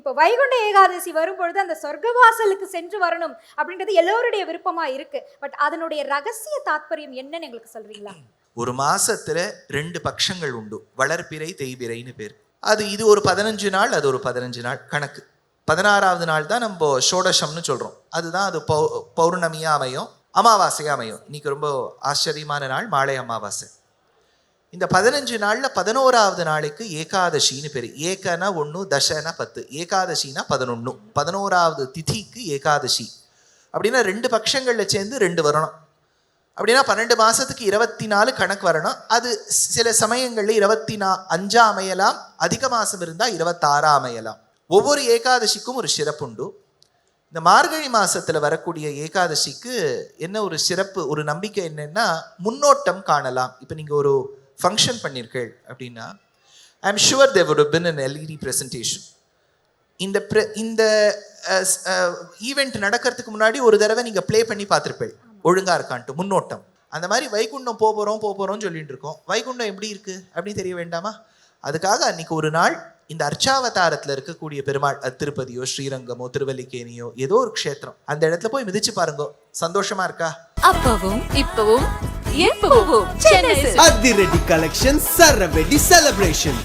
இப்போ வைகுண்ட ஏகாதசி வரும்பொழுது அந்த சொர்க்கவாசலுக்கு சென்று வரணும் அப்படின்றது எல்லோருடைய விருப்பமா இருக்கு. பட் அதனுடைய ரகசிய தாத்பரியம் என்னன்னு எங்களுக்கு சொல்றீங்களா? ஒரு மாசத்துல 2 பட்சங்கள் உண்டு. வளர்பிறை தேய்பிறைன்னு பேர். இது ஒரு 15 நாள், அது ஒரு 15 நாள் கணக்கு. 16வது நாள் தான் நம்ம ஷோடசம்னு சொல்றோம். அதுதான் அது பௌர்ணமியா அமையும், அமாவாசையா அமையும். இன்னைக்கு ரொம்ப ஆச்சரியமான நாள், மாலை அமாவாசை. இந்த 15 நாள்ல 11வது நாளைக்கு ஏகாதசின்னு பேரு. ஏகனா 1, தசனா 10, ஏகாதசினா 11. 11வது திதிக்கு ஏகாதசி. அப்படின்னா 2 பட்சங்கள்ல சேர்ந்து 2 வரணும். அப்படின்னா 12 மாசத்துக்கு 24 கணக்கு வரணும். அது சில சமயங்கள்ல 25 அமையலாம், அதிக மாசம் இருந்தா 26 அமையலாம். ஒவ்வொரு ஏகாதசிக்கும் ஒரு சிறப்புண்டு. இந்த மார்கழி மாசத்துல வரக்கூடிய ஏகாதசிக்கு என்ன ஒரு சிறப்பு, ஒரு நம்பிக்கை என்னன்னா, முன்னோட்டம் காணலாம். இப்ப நீங்க ஒரு ஃபங்க்ஷன் பண்ணியிருக்கீள் அப்படின்னா, I am sure there would have been an LED presentation. இந்த ஈவெண்ட் நடக்கிறதுக்கு முன்னாடி ஒரு தடவை நீங்க ப்ளே பண்ணி பார்த்துருப்பேள், ஒழுங்கா இருக்கான்ட்டு முன்னோட்டம். அந்த மாதிரி வைகுண்டம் போகிறோம் சொல்லிட்டு இருக்கோம். வைகுண்டம் எப்படி இருக்கு அப்படின்னு தெரிய வேண்டாமா? அதுக்காக அன்னைக்கு ஒரு நாள் இந்த அர்ச்சாவதாரத்தில் இருக்கக்கூடிய பெருமாள், திருப்பதியோ ஸ்ரீரங்கமோ திருவல்லிக்கேணியோ ஏதோ ஒரு க்ஷேத்திரம், அந்த இடத்துல போய் மிதிச்சு பாருங்க. சந்தோஷமா இருக்கா? அப்பவும் இப்பவும் எப்பவும் சென்னை அதிரடி கலெக்ஷன், சரவெடி செலிப்ரேஷன்.